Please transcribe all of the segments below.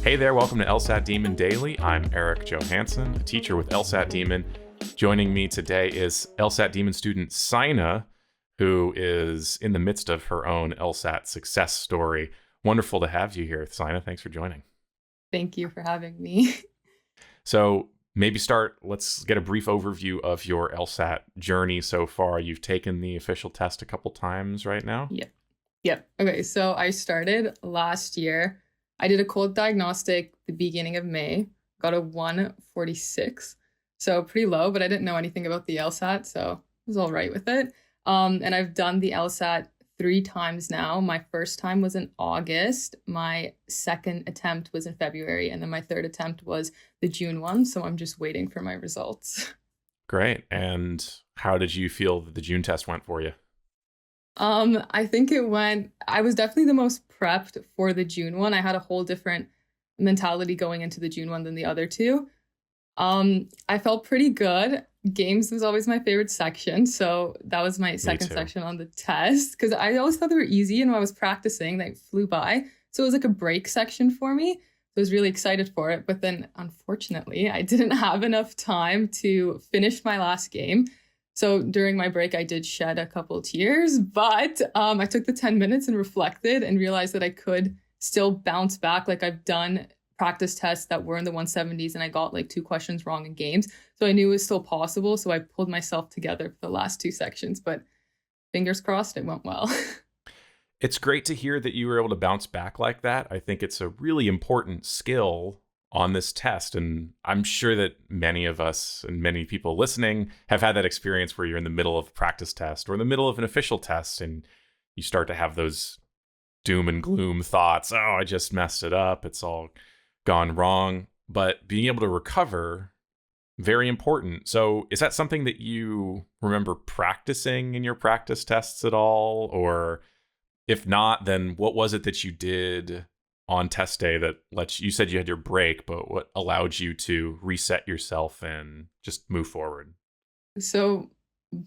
Hey there, welcome to LSAT Demon Daily. I'm Erik Johansson, a teacher with LSAT Demon. Joining me today is LSAT Demon student Sina, who is in the midst of her own LSAT success story. Wonderful to have you here, Sina. Thanks for joining. Thank you for having me. So let's get a brief overview of your LSAT journey so far. You've taken the official test a couple times right now? Yep. Okay, so I started last year. I did a cold diagnostic the beginning of May, got a 146, so pretty low, but I didn't know anything about the LSAT, so I was all right with it. And I've done the LSAT 3 times now. My first time was in August, my second attempt was in February, and then my third attempt was the June one, so I'm just waiting for my results. Great. And how did you feel that the June test went for you? I think I was definitely the most prepped for the June one. I had a whole different mentality going into the June one than the other two. I felt pretty good. Games was always my favorite section, so that was my second section on the test, because I always thought they were easy, and when I was practicing, they flew by. So it was like a break section for me. So I was really excited for it, but then unfortunately, I didn't have enough time to finish my last game. So during my break, I did shed a couple tears, but I took the 10 minutes and reflected and realized that I could still bounce back. Like, I've done practice tests that were in the 170s and I got like 2 questions wrong in games. So I knew it was still possible. So I pulled myself together for the last 2 sections, but fingers crossed it went well. It's great to hear that you were able to bounce back like that. I think it's a really important skill on this test. And I'm sure that many of us and many people listening have had that experience where you're in the middle of a practice test or in the middle of an official test and you start to have those doom and gloom thoughts. Oh, I just messed it up. It's all gone wrong. But being able to recover, very important. So is that something that you remember practicing in your practice tests at all? Or if not, then what was it that you did on test day that you said you had your break, but what allowed you to reset yourself and just move forward? So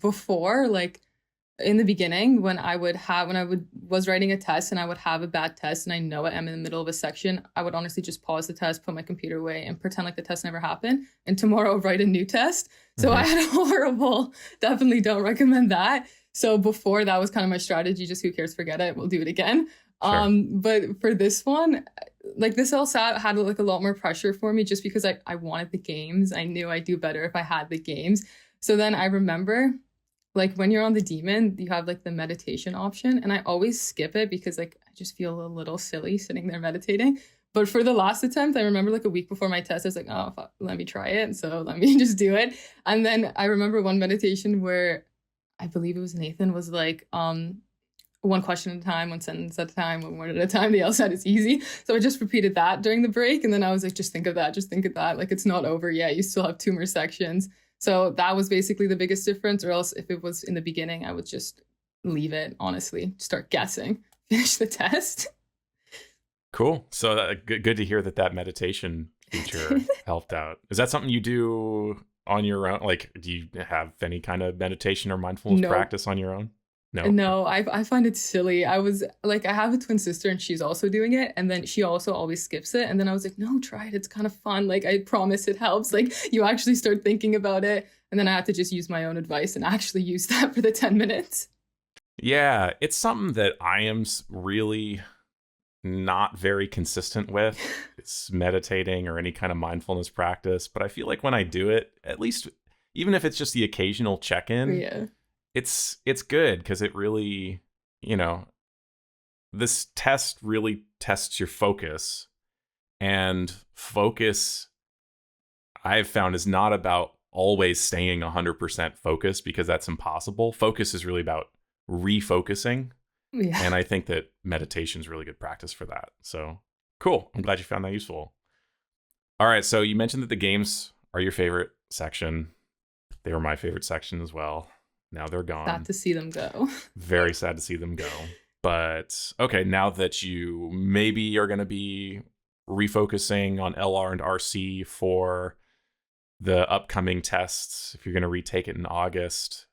before, like in the beginning, when was writing a test and I would have a bad test and I know I'm in the middle of a section, I would honestly just pause the test, put my computer away, and pretend like the test never happened, and tomorrow write a new test. So I had a horrible, definitely don't recommend that. So before, that was kind of my strategy, just who cares, forget it, we'll do it again. Sure. But for this one, like this LSAT had like a lot more pressure for me just because I wanted the games. I knew I'd do better if I had the games. So then I remember, like, when you're on the Demon, you have like the meditation option, and I always skip it because like I just feel a little silly sitting there meditating. But for the last attempt, I remember like a week before my test, I was like, oh, fuck, let me try it. And so let me just do it. And then I remember one meditation where I believe it was Nathan was like, 1 question at a time, 1 sentence at a time, 1 word at a time. The LSAT is easy. So I just repeated that during the break. And then I was like, just think of that. Just think of that. Like, it's not over yet. You still have 2 more sections. So that was basically the biggest difference. Or else if it was in the beginning, I would just leave it, honestly, start guessing, finish the test. Cool. So good to hear that meditation feature helped out. Is that something you do on your own? Like, do you have any kind of meditation or mindfulness practice on your own? No, I find it silly. I was like, I have a twin sister and she's also doing it. And then she also always skips it. And then I was like, no, try it. It's kind of fun. Like, I promise it helps. Like, you actually start thinking about it. And then I had to just use my own advice and actually use that for the 10 minutes. Yeah, it's something that I am really not very consistent with. It's meditating or any kind of mindfulness practice. But I feel like when I do it, at least, even if it's just the occasional check-in, yeah, it's good because it really, this test really tests your focus. And focus, I've found, is not about always staying 100% focused, because that's impossible. Focus is really about refocusing. Yeah. And I think that meditation is really good practice for that. So cool. I'm glad you found that useful. All right. So you mentioned that the games are your favorite section. They were my favorite section as well. Now they're gone. Sad to see them go. Very sad to see them go. But okay, now that you maybe are going to be refocusing on LR and RC for the upcoming tests, if you're going to retake it in August,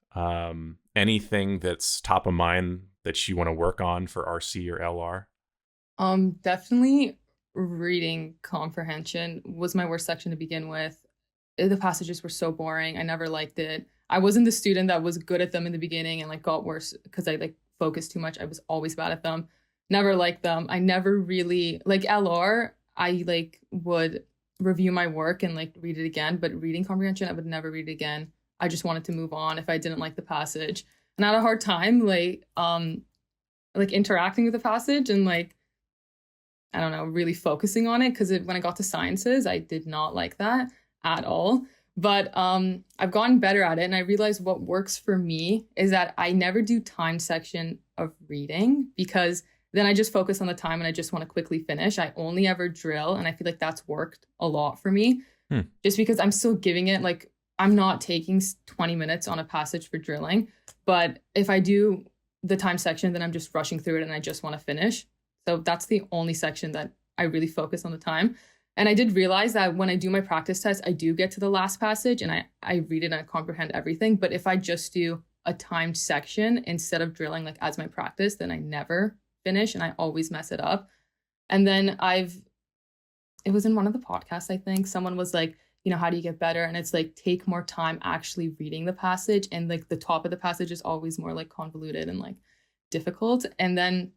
anything that's top of mind that you want to work on for RC or LR? Definitely reading comprehension was my worst section to begin with. The passages were so boring. I never liked it. I wasn't the student that was good at them in the beginning and like got worse because I like focused too much. I was always bad at them. Never liked them. I never really like LR. I like would review my work and like read it again, but reading comprehension, I would never read it again. I just wanted to move on if I didn't like the passage. And I had a hard time like interacting with the passage and like I don't know, really focusing on it because when I got to sciences, I did not like that at all. But I've gotten better at it, and I realized what works for me is that I never do timed section of reading because then I just focus on the time and I just want to quickly finish. I only ever drill, and I feel like that's worked a lot for me just because I'm still giving it like I'm not taking 20 minutes on a passage for drilling. But if I do the time section, then I'm just rushing through it and I just want to finish. So that's the only section that I really focus on the time. And I did realize that when I do my practice test, I do get to the last passage and I read it and I comprehend everything. But if I just do a timed section instead of drilling like as my practice, then I never finish and I always mess it up. And then it was in one of the podcasts, I think, someone was like, you know, how do you get better? And it's like, take more time actually reading the passage. And like the top of the passage is always more like convoluted and like difficult. And then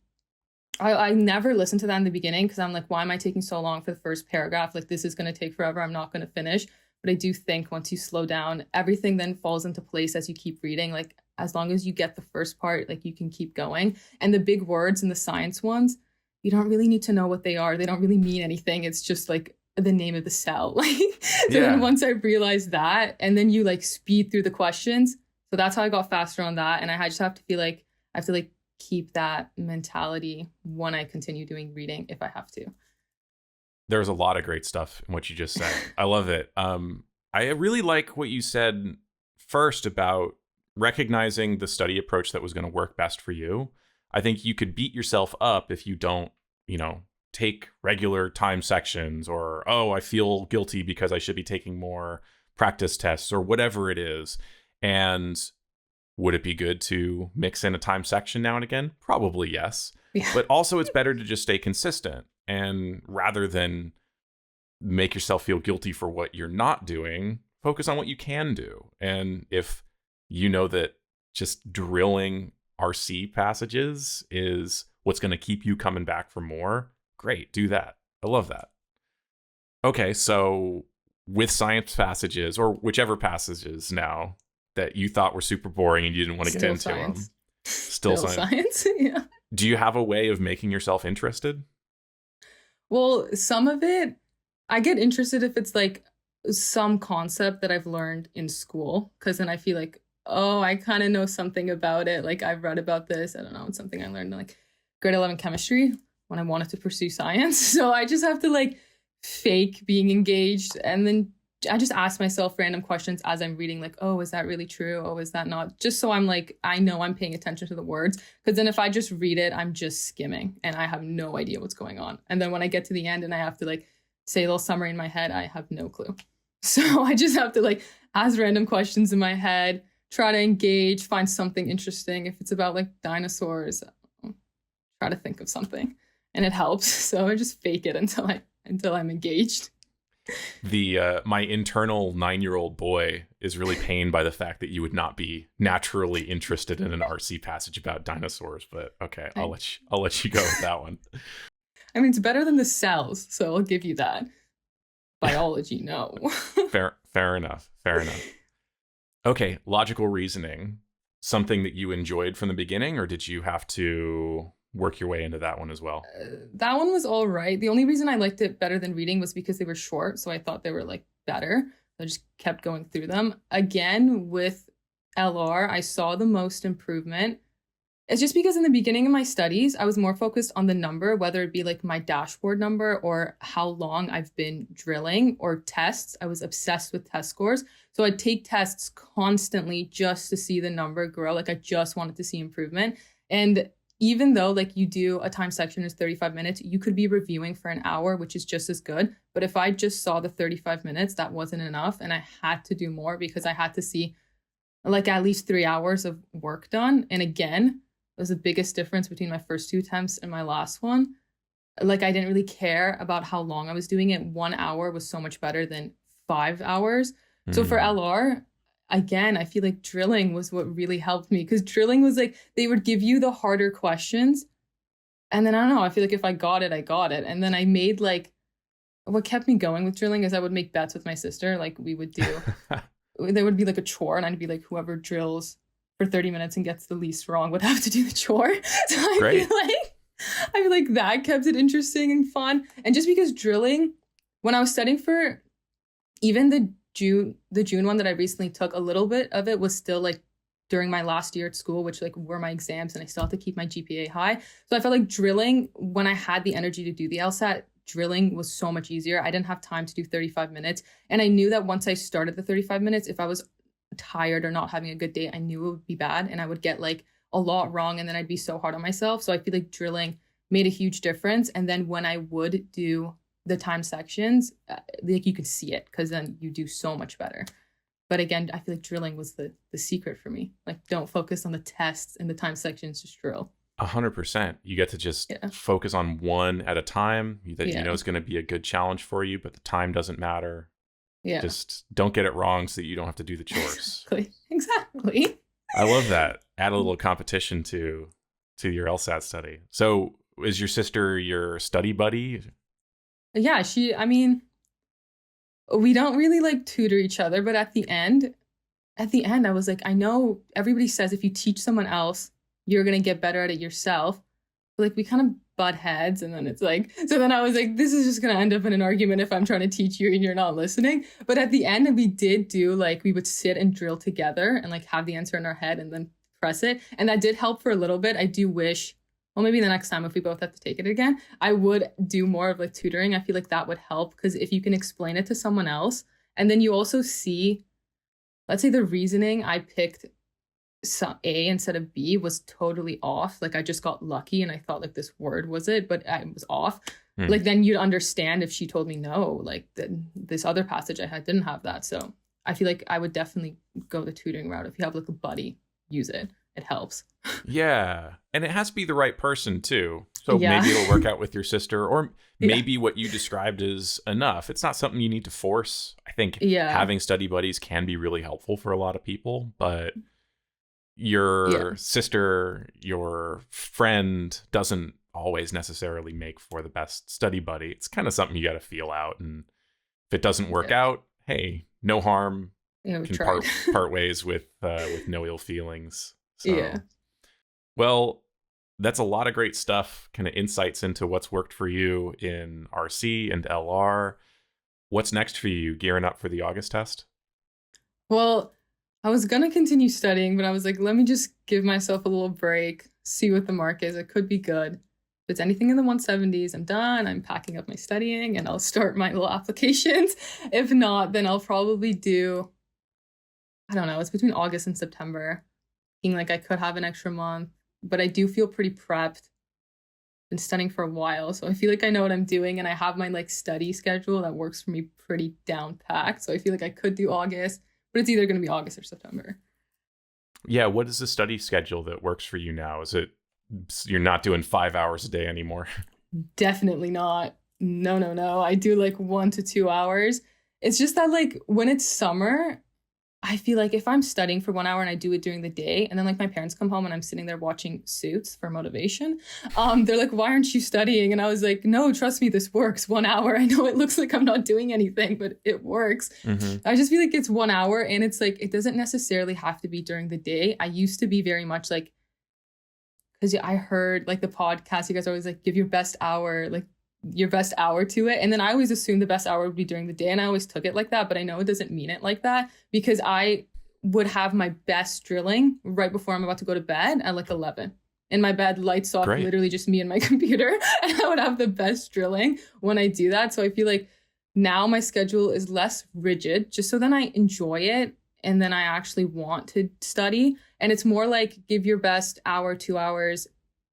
I never listened to that in the beginning because I'm like, why am I taking so long for the first paragraph? Like, this is going to take forever. I'm not going to finish. But I do think once you slow down, everything then falls into place as you keep reading. Like, as long as you get the first part, like, you can keep going. And the big words and the science ones, you don't really need to know what they are. They don't really mean anything. It's just like the name of the cell. Like, so then once I realized that, and then you like speed through the questions. So that's how I got faster on that. And I just have to feel like I have to like keep that mentality when I continue doing reading if I have to. There's a lot of great stuff in what you just said. I love it. I really like what you said first about recognizing the study approach that was going to work best for you. I think you could beat yourself up if you don't, you know, take regular time sections or, oh, I feel guilty because I should be taking more practice tests or whatever it is. And would it be good to mix in a time section now and again? Probably yes. Yeah. But also it's better to just stay consistent. And rather than make yourself feel guilty for what you're not doing, focus on what you can do. And if you know that just drilling RC passages is what's going to keep you coming back for more, great, do that. I love that. Okay, so with science passages or whichever passages now that you thought were super boring and you didn't want to get into them. Still science. Yeah. Do you have a way of making yourself interested? Well, some of it, I get interested if it's like some concept that I've learned in school, because then I feel like, oh, I kind of know something about it. Like I've read about this. I don't know. It's something I learned in like grade 11 chemistry when I wanted to pursue science. So I just have to like fake being engaged, and then I just ask myself random questions as I'm reading, like, oh, is that really true? Oh, is that not? Just so I'm like, I know I'm paying attention to the words. Because then if I just read it, I'm just skimming and I have no idea what's going on. And then when I get to the end and I have to like say a little summary in my head, I have no clue. So I just have to like ask random questions in my head, try to engage, find something interesting. If it's about like dinosaurs, try to think of something, and it helps. So I just fake it until I'm engaged. My internal 9-year-old boy is really pained by the fact that you would not be naturally interested in an RC passage about dinosaurs, but okay, I'll let you go with that one. I mean, it's better than the cells, so I'll give you that. Biology, no. Fair enough. Okay, logical reasoning, something that you enjoyed from the beginning, or did you have to work your way into that one as well? That one was all right. The only reason I liked it better than reading was because they were short, so I thought they were like better. I just kept going through them. Again, with LR, I saw the most improvement. It's just because in the beginning of my studies, I was more focused on the number, whether it be like my dashboard number or how long I've been drilling, or tests. I was obsessed with test scores. So I'd take tests constantly just to see the number grow. Like I just wanted to see improvement. And even though like you do a time section is 35 minutes, you could be reviewing for an hour, which is just as good. But if I just saw the 35 minutes, that wasn't enough. And I had to do more because I had to see like at least 3 hours of work done. And again, it was the biggest difference between my first 2 attempts and my last one. like I didn't really care about how long I was doing it. 1 hour was so much better than 5 hours. So for Mm. LR, again, I feel like drilling was what really helped me, because drilling was like they would give you the harder questions. And then I don't know, I feel like if I got it, I got it. And then I made like what kept me going with drilling is I would make bets with my sister. Like we would do, there would be like a chore, and I'd be like, whoever drills for 30 minutes and gets the least wrong would have to do the chore. So Great. I feel like that kept it interesting and fun. And just because drilling, when I was studying for even the June one that I recently took, a little bit of it was still like during my last year at school, which like were my exams, and I still have to keep my GPA high. So I felt like drilling, when I had the energy to do the LSAT, drilling was so much easier. I didn't have time to do 35 minutes. And I knew that once I started the 35 minutes, if I was tired or not having a good day, I knew it would be bad and I would get like a lot wrong, and then I'd be so hard on myself. So I feel like drilling made a huge difference. And then when I would do the time sections, like you could see it, because then you do so much better. But again, I feel like drilling was the secret for me. Like, don't focus on the tests and the time sections, just drill. 100%. You get to just Yeah. focus on one at a time that you Yeah. know is going to be a good challenge for you, but the time doesn't matter. Yeah. Just don't get it wrong so that you don't have to do the chores. Exactly. I love that. Add a little competition to your LSAT study. So is your sister your study buddy? Yeah, I mean, we don't really like tutor each other, but at the end, I was like, I know everybody says if you teach someone else, you're going to get better at it yourself. But like we kind of butt heads, and then it's like, so then I was like, this is just going to end up in an argument if I'm trying to teach you and you're not listening. But at the end, we did do like, we would sit and drill together and like have the answer in our head and then press it. And that did help for a little bit. I do wish, well, maybe the next time if we both have to take it again, I would do more of like tutoring. I feel like that would help, because if you can explain it to someone else, and then you also see, let's say the reasoning I picked A instead of B was totally off. Like I just got lucky and I thought like this word was it, but I was off. Like then you'd understand if she told me no, like this other passage I had didn't have that. So I feel like I would definitely go the tutoring route. If you have like a buddy, use it. It helps. Yeah. And it has to be the right person too. So Yeah. maybe it'll work out with your sister, or Yeah. maybe what you described is enough. It's not something you need to force. I think Yeah. having study buddies can be really helpful for a lot of people, but your sister, your friend doesn't always necessarily make for the best study buddy. It's kind of something you got to feel out. And if it doesn't work out, hey, no harm. Yeah, we Can tried. part ways with no ill feelings. So, Yeah. well, that's a lot of great stuff, kind of insights into what's worked for you in RC and LR. What's next for you, gearing up for the August test? Well, I was gonna continue studying, but I was like, let me just give myself a little break, see what the mark is. It could be good. If it's anything in the 170s, I'm done. I'm packing up my studying and I'll start my little applications. If not, then I'll probably do, I don't know, it's between August and September. Thinking like I could have an extra month, but I do feel pretty prepped. Been studying for a while, so I feel like I know what I'm doing, and I have my like study schedule that works for me pretty down packed. So I feel like I could do August, but it's either going to be August or September. Yeah, what is the study schedule that works for you now? Is it you're not doing 5 hours a day anymore? Definitely not. No. I do like 1 to 2 hours. It's just that like when it's summer, I feel like if I'm studying for 1 hour and I do it during the day, and then like my parents come home and I'm sitting there watching Suits for motivation, they're like, why aren't you studying? And I was like, no, trust me, this works. 1 hour. I know it looks like I'm not doing anything, but it works. Mm-hmm. I just feel like it's 1 hour, and it's like, it doesn't necessarily have to be during the day. I used to be very much like, because I heard like the podcast, you guys are always like, give your best hour, like your best hour to it. And then I always assumed the best hour would be during the day, and I always took it like that, but I know it doesn't mean it like that, because I would have my best drilling right before I'm about to go to bed at like 11. In my bed, lights off, Great. literally just me and my computer, and I would have the best drilling when I do that. So I feel like now my schedule is less rigid, just so then I enjoy it, and then I actually want to study. And it's more like give your best hour, 2 hours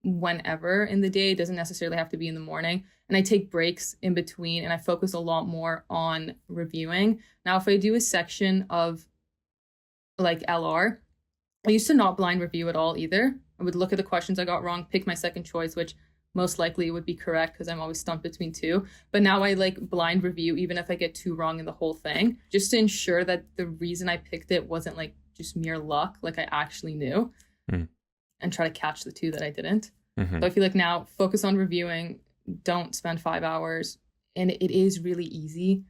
whenever in the day. It doesn't necessarily have to be in the morning. And I take breaks in between, and I focus a lot more on reviewing. Now, if I do a section of like LR, I used to not blind review at all either. I would look at the questions I got wrong, pick my second choice, which most likely it would be correct because I'm always stumped between two. But now I like blind review, even if I get two wrong in the whole thing, just to ensure that the reason I picked it wasn't like just mere luck, like I actually knew, and try to catch the two that I didn't. So I feel like now focus on reviewing, don't spend 5 hours. And it is really easy.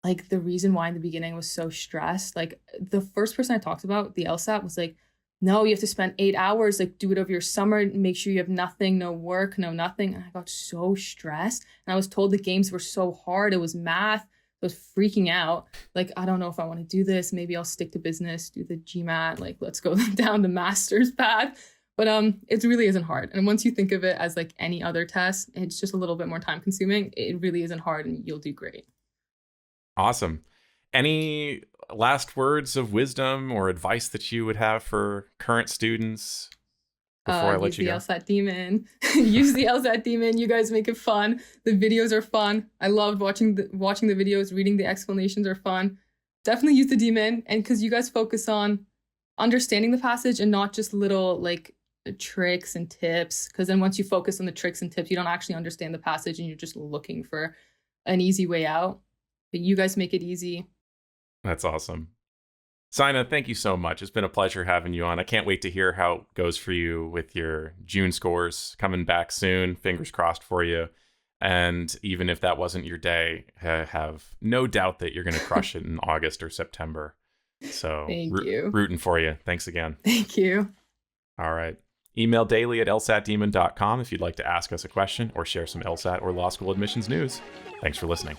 Like the reason why in the beginning I was so stressed, like the first person I talked about, the LSAT, was like, no, you have to spend 8 hours, like do it over your summer, make sure you have nothing, no work, no nothing. And I got so stressed. And I was told the games were so hard. It was math. I was freaking out. Like, I don't know if I want to do this. Maybe I'll stick to business, do the GMAT, like let's go down the master's path. But it really isn't hard. And once you think of it as like any other test, it's just a little bit more time consuming. It really isn't hard and you'll do great. Awesome. Any last words of wisdom or advice that you would have for current students before I let you go? Use the LSAT Demon. Use the LSAT Demon. You guys make it fun. The videos are fun. I loved watching the videos. Reading the explanations are fun. Definitely use the Demon. And because you guys focus on understanding the passage and not just little like tricks and tips, because then once you focus on the tricks and tips, you don't actually understand the passage and you're just looking for an easy way out. But you guys make it easy. That's awesome. Sina, thank you so much. It's been a pleasure having you on. I can't wait to hear how it goes for you with your June scores coming back soon. Fingers crossed for you. And even if that wasn't your day, I have no doubt that you're going to crush it in August or September. So thank you. Rooting for you. Thanks again. Thank you. All right. Email daily@lsatdemon.com if you'd like to ask us a question or share some LSAT or law school admissions news. Thanks for listening.